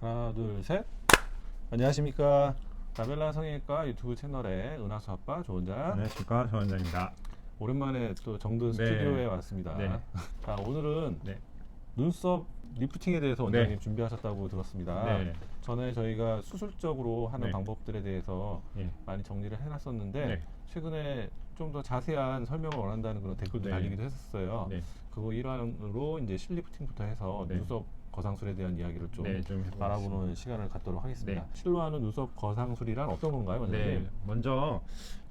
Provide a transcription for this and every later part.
하나, 둘, 셋. 안녕하십니까. 라벨라 성형외과 유튜브 채널의 은하수 아빠 조원장. 안녕하십니까, 조원장입니다. 오랜만에 또 정든 스튜디오에 왔습니다. 네. 자, 오늘은 네. 눈썹 리프팅에 대해서 원장님 준비하셨다고 들었습니다. 네. 전에 저희가 수술적으로 하는 네. 방법들에 대해서 예. 많이 정리를 해놨었는데 네. 최근에 좀 더 자세한 설명을 원한다는 그런 댓글도 네. 달리기도 했었어요. 네. 그거 일환으로 이제 실리프팅부터 해서 네. 눈썹 거상술에 대한 이야기를 좀 네, 좀 해보겠습니다. 알아보는 시간을 갖도록 하겠습니다. 네. 실로 하는 눈썹 거상술이란 어떤 건가요, 원장님? 네, 먼저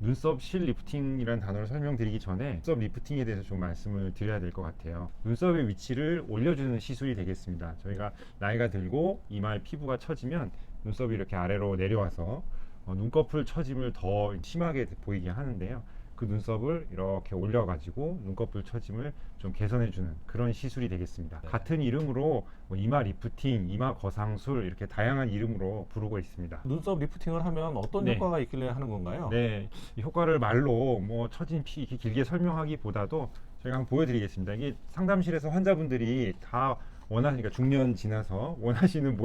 눈썹 실 리프팅이라는 단어를 설명드리기 전에 눈썹 리프팅에 대해서 좀 말씀을 드려야 될 것 같아요. 눈썹의 위치를 올려주는 시술이 되겠습니다. 저희가 나이가 들고 이마에 피부가 처지면 눈썹이 이렇게 아래로 내려와서 눈꺼풀 처짐을 더 심하게 보이게 하는데요. 그 눈썹을 이렇게 올려가지고 눈꺼풀 처짐을 좀 개선해주는 그런 시술이 되겠습니다. 네. 같은 이름으로 뭐 이마 리프팅, 이마 거상술 이렇게 다양한 이름으로 부르고 있습니다. 눈썹 리프팅을 하면 어떤 네. 효과가 있길래 하는 건가요? 네, 이 효과를 말로 뭐 처진 피 이렇게 길게 설명하기보다도 저희가 한번 보여드리겠습니다. 이게 상담실에서 환자분들이 다 원하시니까 중년 지나서 원하시는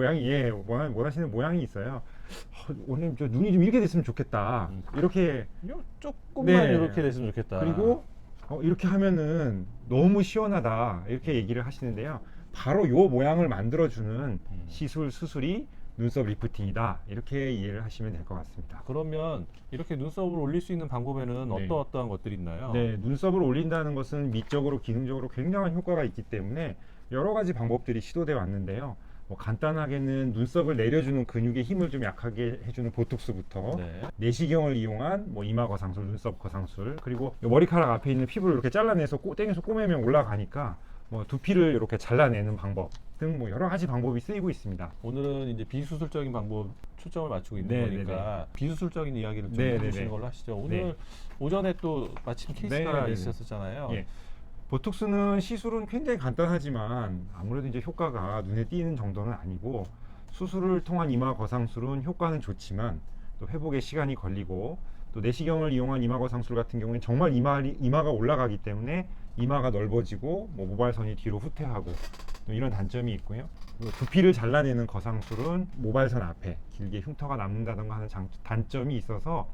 원하시는 모양이 있어요. 원장님 저 눈이 좀 이렇게 됐으면 좋겠다. 이렇게 조금만 네. 이렇게 됐으면 좋겠다. 그리고 이렇게 하면은 너무 시원하다 이렇게 얘기를 하시는데요. 바로 요 모양을 만들어주는 수술이 눈썹 리프팅이다 이렇게 이해를 하시면 될 것 같습니다. 그러면 이렇게 눈썹을 올릴 수 있는 방법에는 네. 어떠한 것들이 있나요? 네, 눈썹을 올린다는 것은 미적으로 기능적으로 굉장한 효과가 있기 때문에 여러 가지 방법들이 시도되어 왔는데요. 뭐 간단하게는 눈썹을 내려주는 근육의 힘을 좀 약하게 해주는 보톡스부터 네. 내시경을 이용한 뭐 이마 거상술, 눈썹 거상술, 그리고 머리카락 앞에 있는 피부를 이렇게 잘라내서 땡겨서 꼬매면 올라가니까 뭐 두피를 이렇게 잘라내는 방법 등 뭐 여러 가지 방법이 쓰이고 있습니다. 오늘은 이제 비수술적인 방법 초점을 맞추고 있는 네, 거니까 비수술적인 이야기를 좀 네, 해주시는 네, 걸로 하시죠. 오늘 네. 오전에 또 마침 케이스가 네, 네, 네. 있었잖아요. 예. 보톡스는 시술은 굉장히 간단하지만 아무래도 이제 효과가 눈에 띄는 정도는 아니고 수술을 통한 이마 거상술은 효과는 좋지만 또 회복에 시간이 걸리고 또 내시경을 이용한 이마 거상술 같은 경우는 정말 이마가 올라가기 때문에 이마가 넓어지고 뭐 모발선이 뒤로 후퇴하고 또 이런 단점이 있고요. 그리고 두피를 잘라내는 거상술은 모발선 앞에 길게 흉터가 남는다던가 하는 단점이 있어서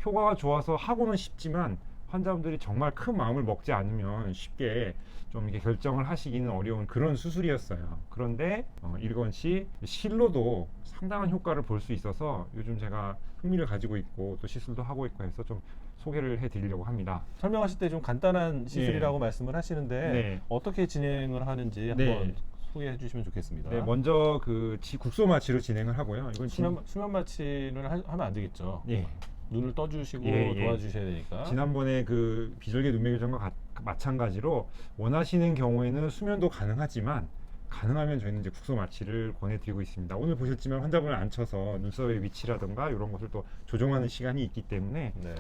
효과가 좋아서 하고는 싶지만 환자분들이 정말 큰 마음을 먹지 않으면 쉽게 좀 이렇게 결정을 하시기는 어려운 그런 수술이었어요. 그런데 이것이 실로도 상당한 효과를 볼 수 있어서 요즘 제가 흥미를 가지고 있고 또 시술도 하고 있고 해서 좀 소개를 해드리려고 합니다. 설명하실 때 좀 간단한 시술이라고 말씀을 하시는데 네. 어떻게 진행을 하는지 네. 한번 소개해 주시면 좋겠습니다. 네, 먼저 그 국소 마취로 진행을 하고요. 이건 수면 마취를 하면 안 되겠죠. 예. 눈을 떠주시고 예. 도와주셔야 되니까. 지난번에 그 비절개 눈매교정과 마찬가지로 원하시는 경우에는 수면도 가능하지만 가능하면 저희는 이제 국소 마취를 권해드리고 있습니다. 오늘 보셨지만 환자분을 앉혀서 눈썹의 위치라든가 이런 것을 또 조정하는 시간이 있기 때문에 네.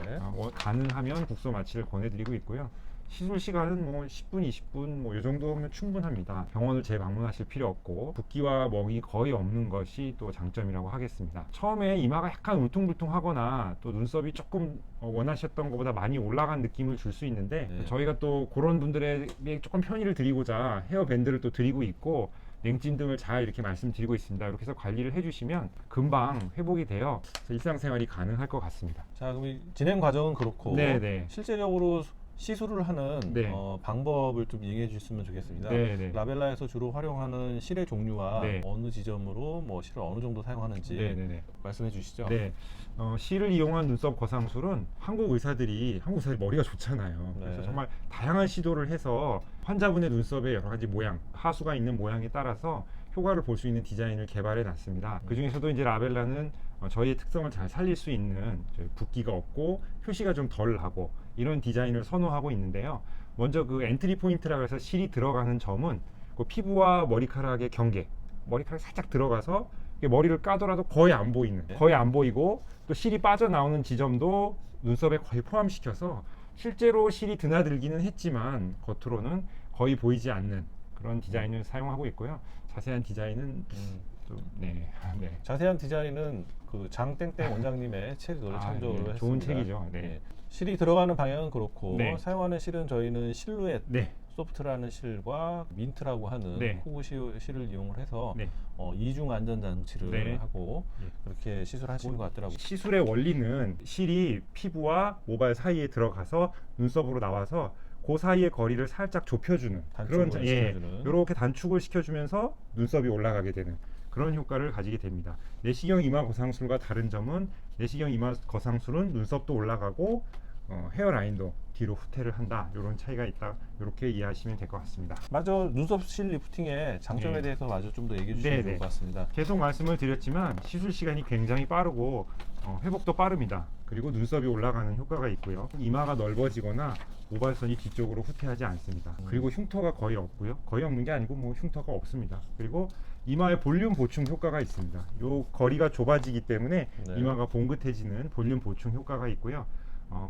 가능하면 국소 마취를 권해드리고 있고요. 시술 시간은 뭐 10분, 20분 뭐 이 정도면 충분합니다. 병원을 재방문하실 필요 없고 붓기와 멍이 거의 없는 것이 또 장점이라고 하겠습니다. 처음에 이마가 약간 울퉁불퉁하거나 또 눈썹이 조금 원하셨던 것보다 많이 올라간 느낌을 줄 수 있는데 네. 저희가 또 그런 분들에게 조금 편의를 드리고자 헤어밴드를 또 드리고 있고 냉찜 등을 잘 이렇게 말씀드리고 있습니다. 이렇게 해서 관리를 해주시면 금방 회복이 되어 일상생활이 가능할 것 같습니다. 자, 그럼 이 진행 과정은 그렇고 네. 실제적으로 시술을 하는 네. 방법을 좀 얘기해 주셨으면 좋겠습니다. 네. 라벨라에서 주로 활용하는 실의 종류와 네. 어느 지점으로 뭐 실을 어느 정도 사용하는지 네. 말씀해 주시죠. 네, 실을 이용한 눈썹 거상술은 한국 의사들이 머리가 좋잖아요. 네. 그래서 정말 다양한 시도를 해서 환자분의 눈썹의 여러 가지 모양, 하수가 있는 모양에 따라서 효과를 볼 수 있는 디자인을 개발해 놨습니다. 그 중에서도 이제 라벨라는 저희의 특성을 잘 살릴 수 있는 붓기가 없고 표시가 좀 덜 나고 이런 디자인을 선호하고 있는데요. 먼저 그 엔트리 포인트라고 해서 실이 들어가는 점은 그 피부와 머리카락의 경계, 머리카락이 살짝 들어가서 머리를 까더라도 거의 안 보이고 또 실이 빠져나오는 지점도 눈썹에 거의 포함시켜서 실제로 실이 드나들기는 했지만 겉으로는 거의 보이지 않는 그런 디자인을 사용하고 있고요. 자세한 디자인은 네. 자세한 디자인은 그 장땡땡 원장님의 책을 참조를 했습니다. 좋은 책이죠. 네. 실이 들어가는 방향은 그렇고 네. 사용하는 실은 저희는 실루엣 네. 소프트라는 실과 민트라고 하는 네. 호구 실을 이용을 해서 네. 이중 안전 장치를 네. 하고 예. 그렇게 시술하시는 것 같더라고요. 시술의 원리는 실이 피부와 모발 사이에 들어가서 눈썹으로 나와서 그 사이의 거리를 살짝 좁혀주는 단축을 그런 시켜주는. 이렇게 단축을 시켜주면서 눈썹이 올라가게 되는 그런 효과를 가지게 됩니다. 내시경 이마 거상술과 다른 점은 내시경 이마 거상술은 눈썹도 올라가고 헤어라인도 뒤로 후퇴를 한다. 이런 차이가 있다. 이렇게 이해하시면 될 것 같습니다. 마저 눈썹 실 리프팅의 장점에 네. 대해서 마저 좀 더 얘기해 주시면 네, 좋을 네. 것 같습니다. 계속 말씀을 드렸지만 시술 시간이 굉장히 빠르고 회복도 빠릅니다. 그리고 눈썹이 올라가는 효과가 있고요. 이마가 넓어지거나 모발선이 뒤쪽으로 후퇴하지 않습니다. 그리고 흉터가 거의 없고요. 거의 없는 게 아니고 뭐 흉터가 없습니다. 그리고 이마의 볼륨 보충 효과가 있습니다. 요 거리가 좁아지기 때문에 네. 이마가 봉긋해지는 볼륨 보충 효과가 있고요.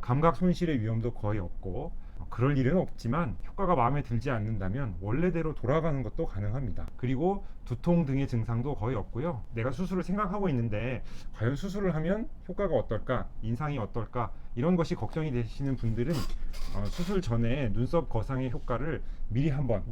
감각 손실의 위험도 거의 없고 그럴 일은 없지만 효과가 마음에 들지 않는다면 원래대로 돌아가는 것도 가능합니다. 그리고 두통 등의 증상도 거의 없고요. 내가 수술을 생각하고 있는데 과연 수술을 하면 효과가 어떨까, 인상이 어떨까 이런 것이 걱정이 되시는 분들은 수술 전에 눈썹 거상의 효과를 미리 한번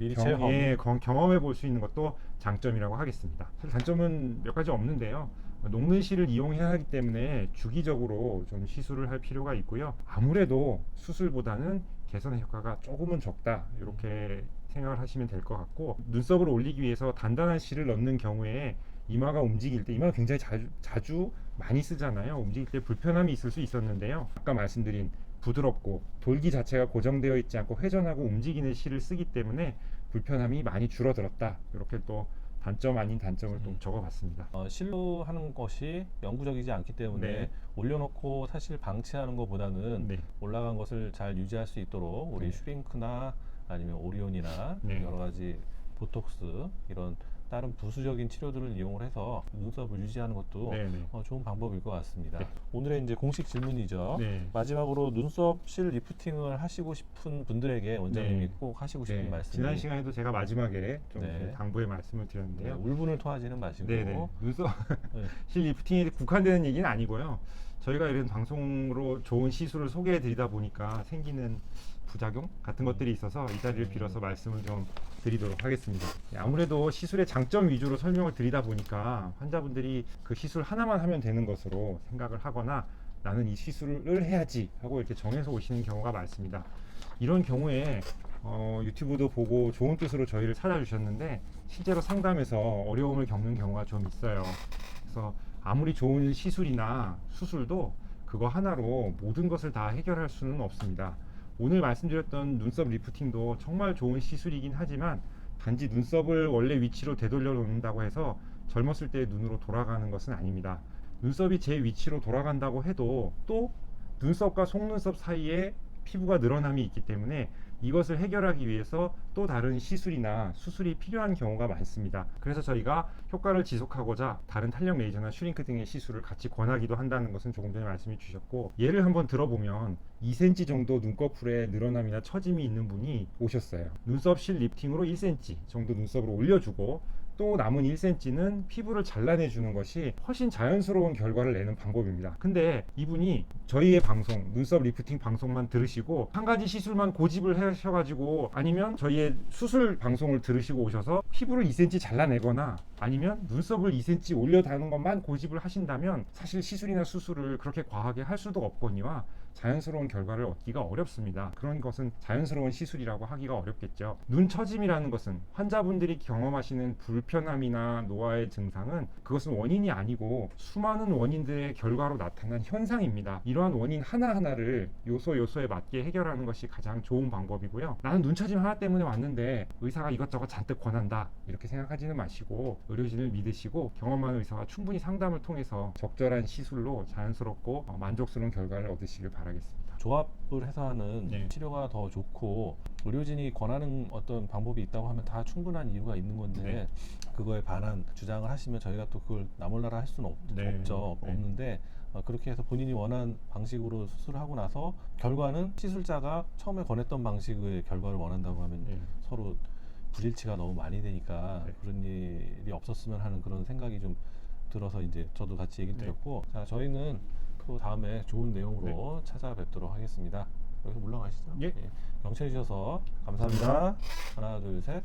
경험해 볼 수 있는 것도 장점이라고 하겠습니다. 사실 단점은 몇 가지 없는데요. 녹는 실을 이용해야 하기 때문에 주기적으로 좀 시술을 할 필요가 있고요. 아무래도 수술보다는 개선의 효과가 조금은 적다 이렇게 생각을 하시면 될 것 같고, 눈썹을 올리기 위해서 단단한 실을 넣는 경우에 이마가 움직일 때, 이마가 굉장히 자주 많이 쓰잖아요. 움직일 때 불편함이 있을 수 있었는데요. 아까 말씀드린 부드럽고 돌기 자체가 고정되어 있지 않고 회전하고 움직이는 실을 쓰기 때문에 불편함이 많이 줄어들었다. 이렇게 또 단점 아닌 단점을 또 적어봤습니다. 실로 하는 것이 영구적이지 않기 때문에 네. 올려놓고 사실 방치하는 것보다는 네. 올라간 것을 잘 유지할 수 있도록 우리 네. 슈링크나 아니면 오리온이나 네. 여러 가지 보톡스 이런 다른 부수적인 치료들을 이용을 해서 눈썹을 유지하는 것도 네, 네. 좋은 방법일 것 같습니다. 네. 오늘의 이제 공식 질문이죠. 네. 마지막으로 눈썹 실 리프팅을 하시고 싶은 분들에게 원장님이 네. 꼭 하시고 싶은 네. 말씀. 지난 시간에도 제가 마지막에 좀 네. 당부의 말씀을 드렸는데요. 울분을 토하지는 마시고. 네네. 눈썹 네. 실 리프팅에 국한되는 얘기는 아니고요. 저희가 이런 방송으로 좋은 시술을 소개해 드리다 보니까 생기는 부작용 같은 것들이 있어서 이 자리를 빌어서 말씀을 좀 드리도록 하겠습니다. 아무래도 시술의 장점 위주로 설명을 드리다 보니까 환자분들이 그 시술 하나만 하면 되는 것으로 생각을 하거나 나는 이 시술을 해야지 하고 이렇게 정해서 오시는 경우가 많습니다. 이런 경우에 유튜브도 보고 좋은 뜻으로 저희를 찾아주셨는데 실제로 상담에서 어려움을 겪는 경우가 좀 있어요. 그래서 아무리 좋은 시술이나 수술도 그거 하나로 모든 것을 다 해결할 수는 없습니다. 오늘 말씀드렸던 눈썹 리프팅도 정말 좋은 시술이긴 하지만 단지 눈썹을 원래 위치로 되돌려 놓는다고 해서 젊었을 때의 눈으로 돌아가는 것은 아닙니다. 눈썹이 제 위치로 돌아간다고 해도 또 눈썹과 속눈썹 사이에 피부가 늘어남이 있기 때문에 이것을 해결하기 위해서 또 다른 시술이나 수술이 필요한 경우가 많습니다. 그래서 저희가 효과를 지속하고자 다른 탄력 레이저나 슈링크 등의 시술을 같이 권하기도 한다는 것은 조금 전에 말씀해 주셨고, 예를 한번 들어보면 2cm 정도 눈꺼풀에 늘어남이나 처짐이 있는 분이 오셨어요. 눈썹 실 리프팅으로 1cm 정도 눈썹으로 올려주고 또 남은 1cm는 피부를 잘라내 주는 것이 훨씬 자연스러운 결과를 내는 방법입니다. 근데 이분이 저희의 방송, 눈썹 리프팅 방송만 들으시고 한 가지 시술만 고집을 하셔가지고, 아니면 저희의 수술 방송을 들으시고 오셔서 피부를 2cm 잘라내거나 아니면 눈썹을 2cm 올려다는 것만 고집을 하신다면 사실 시술이나 수술을 그렇게 과하게 할 수도 없거니와 자연스러운 결과를 얻기가 어렵습니다. 그런 것은 자연스러운 시술이라고 하기가 어렵겠죠. 눈 처짐이라는 것은 환자분들이 경험하시는 불편함이나 노화의 증상은 그것은 원인이 아니고 수많은 원인들의 결과로 나타난 현상입니다. 이러한 원인 하나하나를 요소에 맞게 해결하는 것이 가장 좋은 방법이고요. 나는 눈 처짐 하나 때문에 왔는데 의사가 이것저것 잔뜩 권한다 이렇게 생각하지는 마시고 의료진을 믿으시고 경험 많은 의사와 충분히 상담을 통해서 적절한 시술로 자연스럽고 만족스러운 결과를 얻으시길 바랍니다. 조합을 해서 하는 네. 치료가 더 좋고 의료진이 권하는 어떤 방법이 있다고 하면 다 충분한 이유가 있는 건데 네. 그거에 반한 주장을 하시면 저희가 또 그걸 나몰라라 할 수는 네. 없죠. 네. 없는데 그렇게 해서 본인이 원하는 방식으로 수술을 하고 나서 결과는 시술자가 처음에 권했던 방식의 결과를 원한다고 하면 네. 서로 불일치가 너무 많이 되니까 네. 그런 일이 없었으면 하는 그런 생각이 좀 들어서 이제 저도 같이 얘기를 네. 드렸고, 자 저희는 또 다음에 좋은 내용으로 찾아뵙도록 하겠습니다. 여기서 물러가시죠. 예. 경청해 주셔서 감사합니다. 하나, 둘, 셋.